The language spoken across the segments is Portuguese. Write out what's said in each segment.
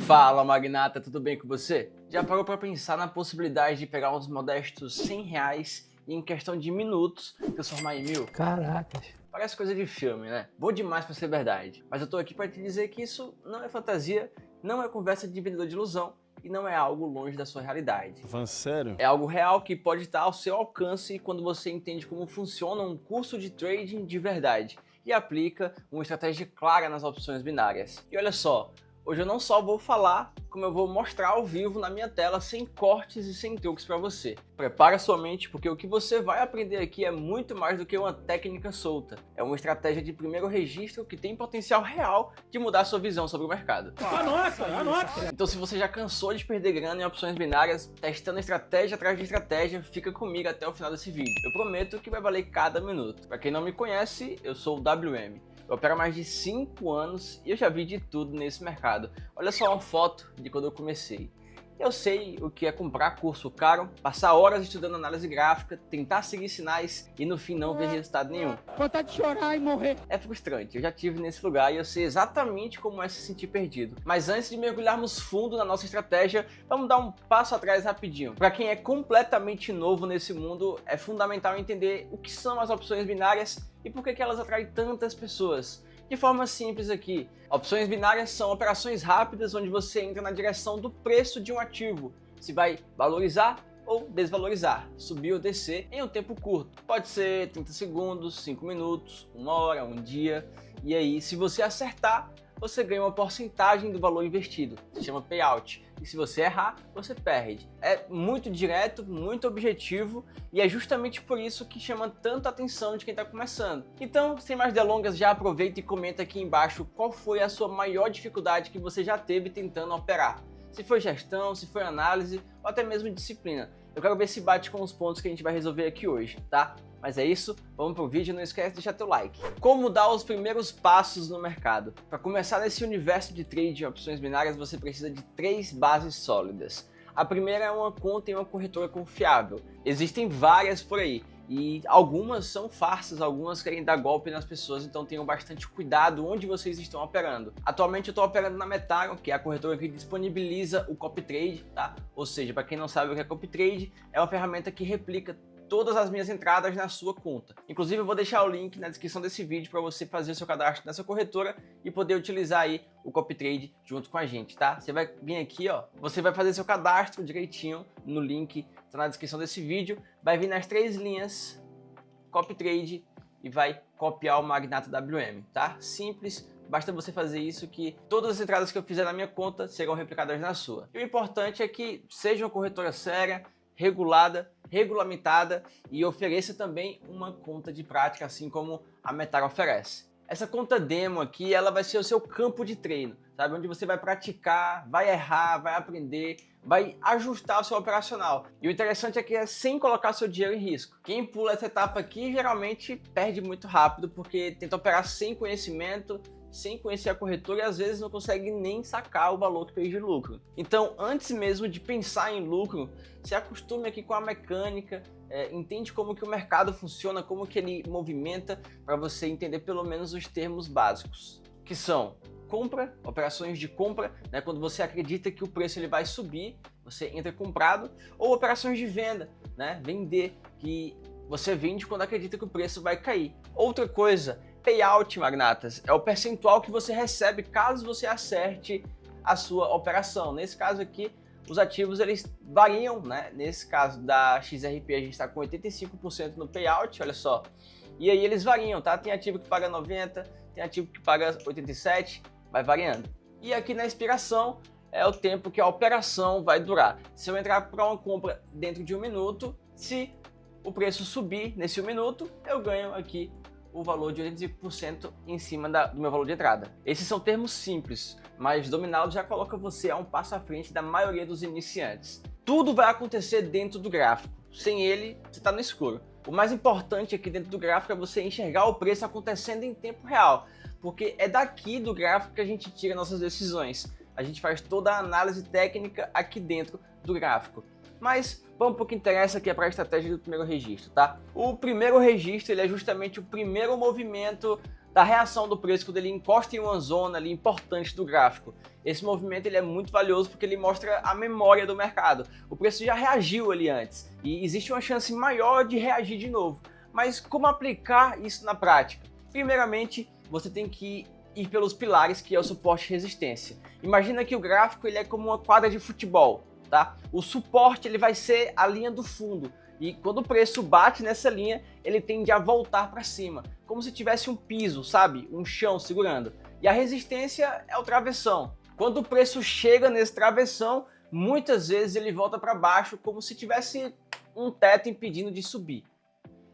Fala, magnata, tudo bem com você? Já parou para pensar na possibilidade de pegar uns modestos R$ 100 e em questão de minutos transformar em 1.000? Caracas. Parece coisa de filme, né? Bom demais para ser verdade. Mas eu tô aqui para te dizer que isso não é fantasia, não é conversa de vendedor de ilusão e não é algo longe da sua realidade. Falando sério? É algo real que pode estar ao seu alcance quando você entende como funciona um curso de trading de verdade e aplica uma estratégia clara nas opções binárias. E olha só, hoje eu não só vou falar, como eu vou mostrar ao vivo na minha tela, sem cortes e sem truques para você. Prepara sua mente, porque o que você vai aprender aqui é muito mais do que uma técnica solta. É uma estratégia de primeiro registro que tem potencial real de mudar sua visão sobre o mercado. Anota! Então, se você já cansou de perder grana em opções binárias, testando estratégia atrás de estratégia, fica comigo até o final desse vídeo. Eu prometo que vai valer cada minuto. Para quem não me conhece, eu sou o WM. Eu opero há mais de 5 anos e eu já vi de tudo nesse mercado. Olha só uma foto de quando eu comecei. Eu sei o que é comprar curso caro, passar horas estudando análise gráfica, tentar seguir sinais e no fim não ver resultado nenhum. Vontade de chorar e morrer. É frustrante, eu já estive nesse lugar e eu sei exatamente como é se sentir perdido. Mas antes de mergulharmos fundo na nossa estratégia, vamos dar um passo atrás rapidinho. Para quem é completamente novo nesse mundo, é fundamental entender o que são as opções binárias e por que elas atraem tantas pessoas. De forma simples aqui, opções binárias são operações rápidas onde você entra na direção do preço de um ativo, se vai valorizar ou desvalorizar, subir ou descer em um tempo curto. Pode ser 30 segundos, 5 minutos, 1 hora, 1 dia, e aí se você acertar, você ganha uma porcentagem do valor investido, se chama payout. E se você errar, você perde. É muito direto, muito objetivo e é justamente por isso que chama tanta atenção de quem está começando. Então, sem mais delongas, já aproveita e comenta aqui embaixo qual foi a sua maior dificuldade que você já teve tentando operar. Se foi gestão, se foi análise ou até mesmo disciplina. Eu quero ver se bate com os pontos que a gente vai resolver aqui hoje, tá? Mas é isso, vamos pro vídeo, não esquece de deixar teu like. Como dar os primeiros passos no mercado? Para começar nesse universo de trade em opções binárias, você precisa de 3 bases sólidas. A primeira é uma conta em uma corretora confiável. Existem várias por aí, e algumas são farsas, algumas querem dar golpe nas pessoas, então tenham bastante cuidado onde vocês estão operando. Atualmente eu estou operando na Metaron, que é a corretora que disponibiliza o copy trade, tá? Ou seja, para quem não sabe o que é copy trade, é uma ferramenta que replica todas as minhas entradas na sua conta. Inclusive eu vou deixar o link na descrição desse vídeo para você fazer o seu cadastro nessa corretora e poder utilizar aí o copy trade junto com a gente, tá? Você vai vir aqui, ó, você vai fazer seu cadastro direitinho no link, tá na descrição desse vídeo, vai vir nas 3 linhas copy trade e vai copiar o Magnata WM, tá? Simples. Basta você fazer isso que todas as entradas que eu fizer na minha conta serão replicadas na sua. E o importante é que seja uma corretora séria, regulada, regulamentada e ofereça também uma conta de prática, assim como a Metaron oferece. Essa conta demo aqui, ela vai ser o seu campo de treino, sabe? Onde você vai praticar, vai errar, vai aprender, vai ajustar o seu operacional. E o interessante é que é sem colocar seu dinheiro em risco. Quem pula essa etapa aqui geralmente perde muito rápido, porque tenta operar sem conhecimento, sem conhecer a corretora e às vezes não consegue nem sacar o valor que fez de lucro. Então, antes mesmo de pensar em lucro, se acostume aqui com a mecânica, entende como que o mercado funciona, como que ele movimenta, para você entender pelo menos os termos básicos, que são compra, operações de compra, né, quando você acredita que o preço ele vai subir, você entra comprado, ou operações de venda, né, vender, que você vende quando acredita que o preço vai cair. Outra coisa, payout, magnatas, é o percentual que você recebe caso você acerte a sua operação. Nesse caso aqui, os ativos eles variam, né? Nesse caso da XRP a gente está com 85% no payout, olha só. E aí eles variam, tá? Tem ativo que paga 90, tem ativo que paga 87, vai variando. E aqui na expiração é o tempo que a operação vai durar. Se eu entrar para uma compra dentro de 1 minuto, se o preço subir nesse 1 minuto, eu ganho aqui o valor de 85% em cima do meu valor de entrada. Esses são termos simples, mas dominá-los já coloca você a um passo à frente da maioria dos iniciantes. Tudo vai acontecer dentro do gráfico, sem ele você está no escuro. O mais importante aqui dentro do gráfico é você enxergar o preço acontecendo em tempo real, porque é daqui do gráfico que a gente tira nossas decisões. A gente faz toda a análise técnica aqui dentro do gráfico. Mas vamos para o que interessa, que é para a estratégia do primeiro registro, tá? O primeiro registro ele é justamente o primeiro movimento da reação do preço quando ele encosta em uma zona ali importante do gráfico. Esse movimento ele é muito valioso porque ele mostra a memória do mercado. O preço já reagiu ali antes e existe uma chance maior de reagir de novo. Mas como aplicar isso na prática? Primeiramente, você tem que ir pelos pilares, que é o suporte e resistência. Imagina que o gráfico ele é como uma quadra de futebol, tá? O suporte ele vai ser a linha do fundo. E quando o preço bate nessa linha, ele tende a voltar para cima, como se tivesse um piso, sabe? Um chão segurando. E a resistência é o travessão. Quando o preço chega nesse travessão, muitas vezes ele volta para baixo, como se tivesse um teto impedindo de subir.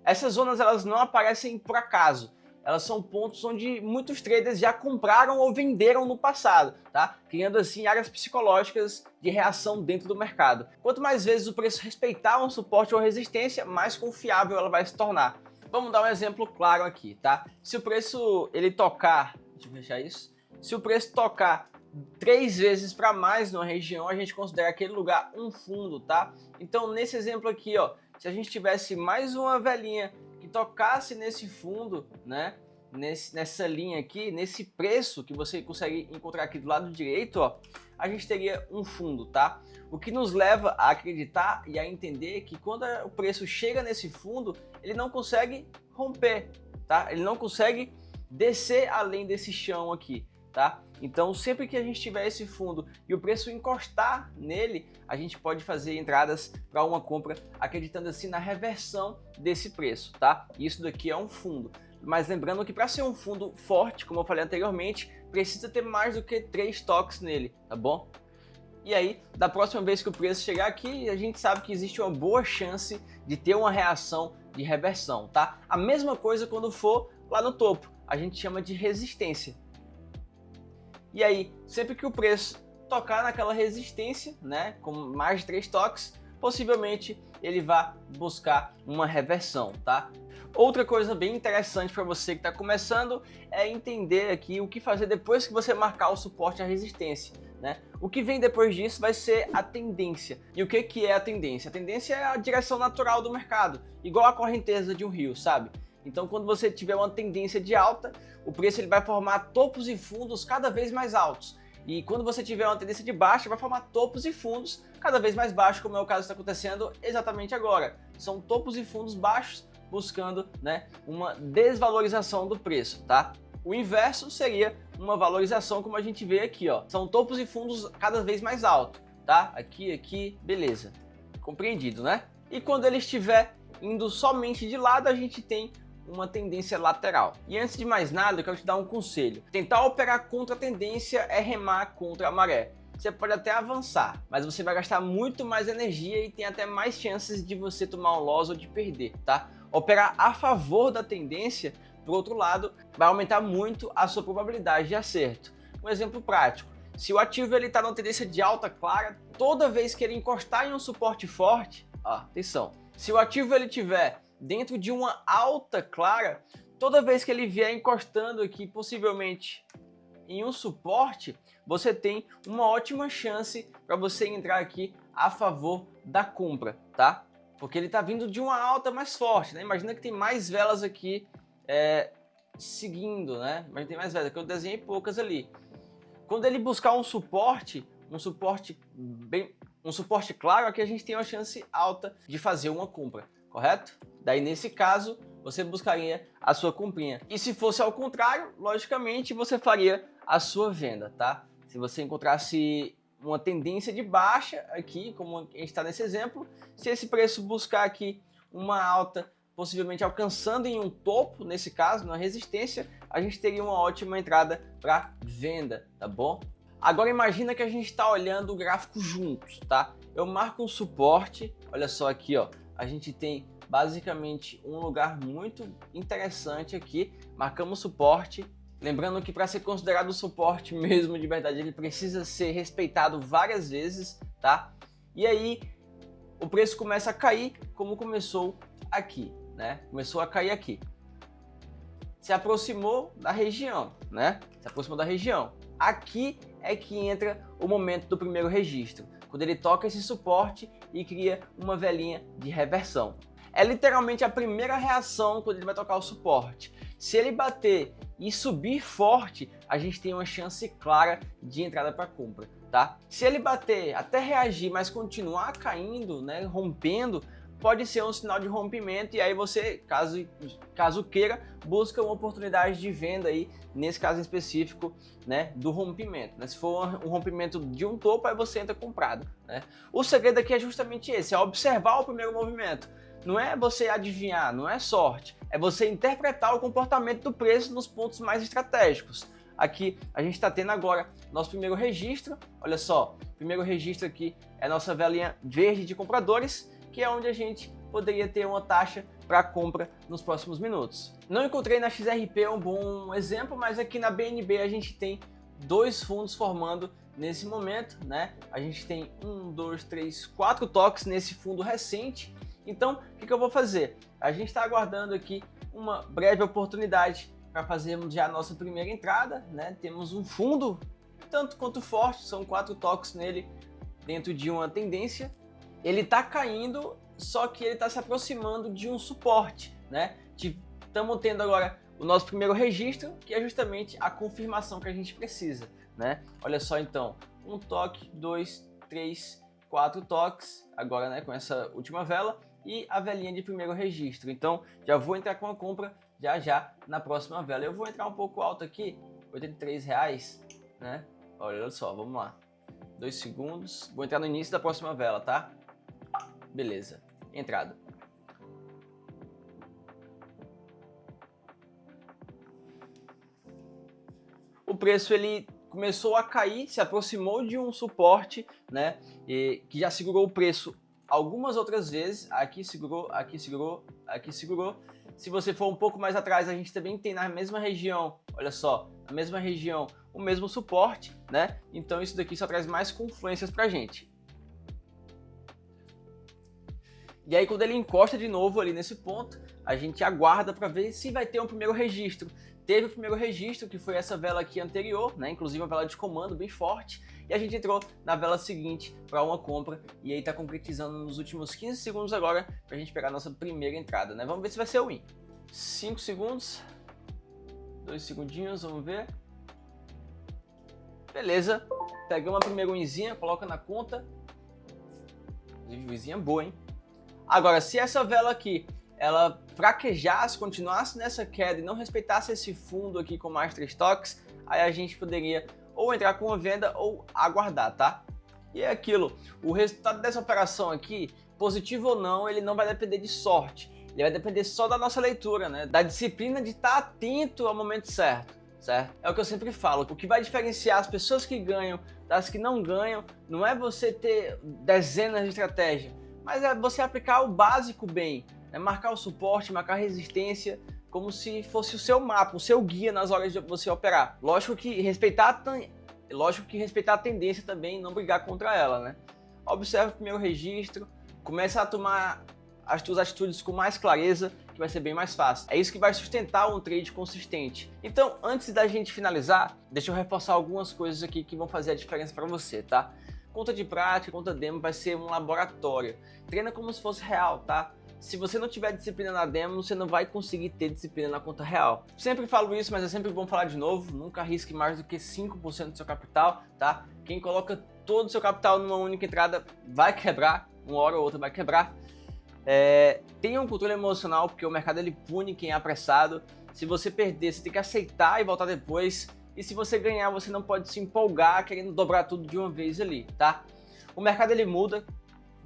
Essas zonas elas não aparecem por acaso. Elas são pontos onde muitos traders já compraram ou venderam no passado, tá? Criando assim áreas psicológicas de reação dentro do mercado. Quanto mais vezes o preço respeitar um suporte ou resistência, mais confiável ela vai se tornar. Vamos dar um exemplo claro aqui, tá? Se o preço ele tocar, deixa eu fechar isso. Se o preço tocar 3 vezes para mais numa região, a gente considera aquele lugar um fundo, tá? Então nesse exemplo aqui, ó, se a gente tivesse mais uma velinha que tocasse nesse fundo, né, nessa linha aqui, nesse preço que você consegue encontrar aqui do lado direito, ó, a gente teria um fundo, tá? O que nos leva a acreditar e a entender que quando o preço chega nesse fundo, ele não consegue romper, tá? Ele não consegue descer além desse chão aqui, tá? Então, sempre que a gente tiver esse fundo e o preço encostar nele, a gente pode fazer entradas para uma compra, acreditando assim na reversão desse preço, tá? Isso daqui é um fundo. Mas lembrando que para ser um fundo forte, como eu falei anteriormente, precisa ter mais do que 3 toques nele, tá bom? E aí, da próxima vez que o preço chegar aqui, a gente sabe que existe uma boa chance de ter uma reação de reversão, tá? A mesma coisa quando for lá no topo, a gente chama de resistência. E aí, sempre que o preço tocar naquela resistência, né, com mais de 3 toques, possivelmente ele vai buscar uma reversão, tá? Outra coisa bem interessante para você que está começando é entender aqui o que fazer depois que você marcar o suporte e a resistência, né? O que vem depois disso vai ser a tendência. E o que é a tendência? A tendência é a direção natural do mercado, igual a correnteza de um rio, sabe? Então, quando você tiver uma tendência de alta, o preço ele vai formar topos e fundos cada vez mais altos. E quando você tiver uma tendência de baixa, vai formar topos e fundos cada vez mais baixos, como é o caso que está acontecendo exatamente agora. São topos e fundos baixos buscando, né, uma desvalorização do preço, tá? O inverso seria uma valorização, como a gente vê aqui, ó. São topos e fundos cada vez mais altos, tá? Aqui, beleza. Compreendido, né? E quando ele estiver indo somente de lado, a gente tem uma tendência lateral. E antes de mais nada, eu quero te dar um conselho. Tentar operar contra a tendência é remar contra a maré. Você pode até avançar, mas você vai gastar muito mais energia e tem até mais chances de você tomar um loss ou de perder, tá? Operar a favor da tendência, por outro lado, vai aumentar muito a sua probabilidade de acerto. Um exemplo prático. Se o ativo está numa tendência de alta clara, toda vez que ele encostar em um suporte forte, ó, atenção, se o ativo ele tiver dentro de uma alta clara, toda vez que ele vier encostando aqui, possivelmente em um suporte, você tem uma ótima chance para você entrar aqui a favor da compra, tá? Porque ele está vindo de uma alta mais forte, né? Imagina que tem mais velas aqui seguindo, né? Mas tem mais velas, que eu desenhei poucas ali. Quando ele buscar um suporte claro, aqui a gente tem uma chance alta de fazer uma compra, correto? Daí, nesse caso, você buscaria a sua comprinha. E se fosse ao contrário, logicamente, você faria a sua venda, tá? Se você encontrasse uma tendência de baixa aqui, como a gente está nesse exemplo, se esse preço buscar aqui uma alta, possivelmente alcançando em um topo, nesse caso, na resistência, a gente teria uma ótima entrada para venda, tá bom? Agora imagina que a gente está olhando o gráfico juntos, tá? Eu marco um suporte, olha só aqui, ó, a gente tem basicamente um lugar muito interessante aqui, marcamos suporte, lembrando que para ser considerado suporte mesmo de verdade, ele precisa ser respeitado várias vezes, tá? E aí o preço começa a cair, como começou aqui, né? Começou a cair aqui. Se aproximou da região, né? Se aproximou da região. Aqui é que entra o momento do primeiro registro, quando ele toca esse suporte e cria uma velinha de reversão. É literalmente a primeira reação quando ele vai tocar o suporte. Se ele bater e subir forte, a gente tem uma chance clara de entrada para compra, tá? Se ele bater até reagir, mas continuar caindo, né, rompendo, pode ser um sinal de rompimento, e aí você, caso queira, busca uma oportunidade de venda aí, nesse caso em específico, né, do rompimento, né? Se for um rompimento de um topo, aí você entra comprado, né? O segredo aqui é justamente esse, é observar o primeiro movimento. Não é você adivinhar, não é sorte, é você interpretar o comportamento do preço nos pontos mais estratégicos. Aqui a gente está tendo agora nosso primeiro registro, olha só, o primeiro registro aqui é a nossa velinha verde de compradores, que é onde a gente poderia ter uma taxa para compra nos próximos minutos. Não encontrei na XRP um bom exemplo, mas aqui na BNB a gente tem dois fundos formando nesse momento, né? A gente tem 1, 2, 3, 4 toques nesse fundo recente. Então, o que eu vou fazer? A gente está aguardando aqui uma breve oportunidade para fazermos já a nossa primeira entrada, né? Temos um fundo tanto quanto forte, são 4 toques nele dentro de uma tendência. Ele está caindo, só que ele está se aproximando de um suporte, né? Estamos tendo agora o nosso primeiro registro, que é justamente a confirmação que a gente precisa, né? Olha só então, um toque, 2, 3, 4 toques, agora, né, com essa última vela, e a velinha de primeiro registro. Então já vou entrar com a compra já na próxima vela. Eu vou entrar um pouco alto aqui, R$83, né? Olha só, vamos lá. 2 segundos, vou entrar no início da próxima vela, tá? Beleza, entrada. O preço ele começou a cair, se aproximou de um suporte, né? Que já segurou o preço algumas outras vezes. Aqui segurou, aqui segurou, aqui segurou. Se você for um pouco mais atrás, a gente também tem na mesma região, olha só, na mesma região, o mesmo suporte, né? Então isso daqui só traz mais confluências pra gente. E aí quando ele encosta de novo ali nesse ponto, a gente aguarda para ver se vai ter um primeiro registro. Teve o primeiro registro, que foi essa vela aqui anterior, né? Inclusive uma vela de comando bem forte, e a gente entrou na vela seguinte para uma compra, e aí tá concretizando nos últimos 15 segundos agora para a gente pegar a nossa primeira entrada, né? Vamos ver se vai ser o win. 5 segundos, 2 segundinhos, vamos ver. Beleza, pegamos a primeira winzinha, coloca na conta. Inclusive, winzinha boa, hein? Agora, se essa vela aqui, ela fraquejasse, continuasse nessa queda e não respeitasse esse fundo aqui com mais 3 toques, aí a gente poderia ou entrar com uma venda ou aguardar, tá? E é aquilo, o resultado dessa operação aqui, positivo ou não, ele não vai depender de sorte, ele vai depender só da nossa leitura, né? Da disciplina de estar atento ao momento certo, certo? É o que eu sempre falo, o que vai diferenciar as pessoas que ganham das que não ganham, não é você ter dezenas de estratégias, mas é você aplicar o básico bem, né? Marcar o suporte, marcar a resistência, como se fosse o seu mapa, o seu guia nas horas de você operar. Lógico que respeitar a tendência também, não brigar contra ela, né? Observe o primeiro registro, comece a tomar as suas atitudes com mais clareza, que vai ser bem mais fácil. É isso que vai sustentar um trade consistente. Então, antes da gente finalizar, deixa eu reforçar algumas coisas aqui que vão fazer a diferença para você, tá? Conta de prática, conta demo vai ser um laboratório. Treina como se fosse real, tá? Se você não tiver disciplina na demo, você não vai conseguir ter disciplina na conta real. Sempre falo isso, mas é sempre bom falar de novo. Nunca arrisque mais do que 5% do seu capital, tá? Quem coloca todo o seu capital numa única entrada vai quebrar, uma hora ou outra vai quebrar. Tenha um controle emocional, porque o mercado ele pune quem é apressado. Se você perder, você tem que aceitar e voltar depois. E se você ganhar, você não pode se empolgar querendo dobrar tudo de uma vez ali, tá? O mercado ele muda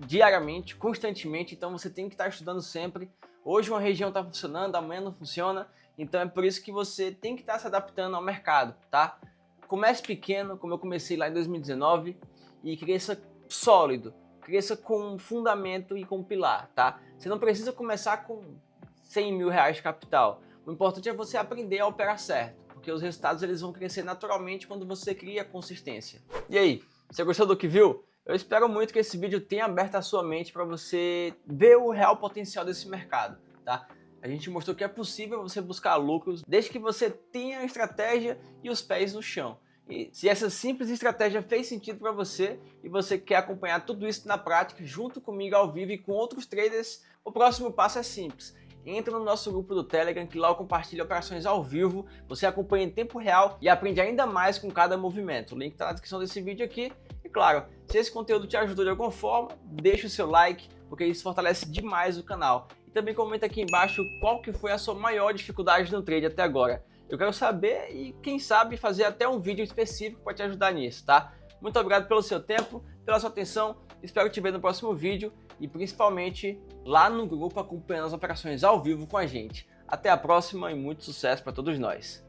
diariamente, constantemente, então você tem que estar estudando sempre. Hoje uma região está funcionando, amanhã não funciona, então é por isso que você tem que estar se adaptando ao mercado, tá? Comece pequeno, como eu comecei lá em 2019, e cresça sólido, cresça com fundamento e com pilar, tá? Você não precisa começar com 100 mil reais de capital, o importante é você aprender a operar certo, porque os resultados eles vão crescer naturalmente quando você cria consistência. E aí, você gostou do que viu? Eu espero muito que esse vídeo tenha aberto a sua mente para você ver o real potencial desse mercado, tá? A gente mostrou que é possível você buscar lucros desde que você tenha a estratégia e os pés no chão. E se essa simples estratégia fez sentido para você e você quer acompanhar tudo isso na prática junto comigo ao vivo e com outros traders, o próximo passo é simples. entra no nosso grupo do Telegram, que lá eu compartilho operações ao vivo, você acompanha em tempo real e aprende ainda mais com cada movimento. O link está na descrição desse vídeo aqui. E claro, se esse conteúdo te ajudou de alguma forma, deixa o seu like, porque isso fortalece demais o canal. E também comenta aqui embaixo qual que foi a sua maior dificuldade no trade até agora. Eu quero saber e, quem sabe, fazer até um vídeo específico para te ajudar nisso, tá? Muito obrigado pelo seu tempo, pela sua atenção, espero te ver no próximo vídeo e principalmente lá no grupo acompanhando as operações ao vivo com a gente. Até a próxima e muito sucesso para todos nós!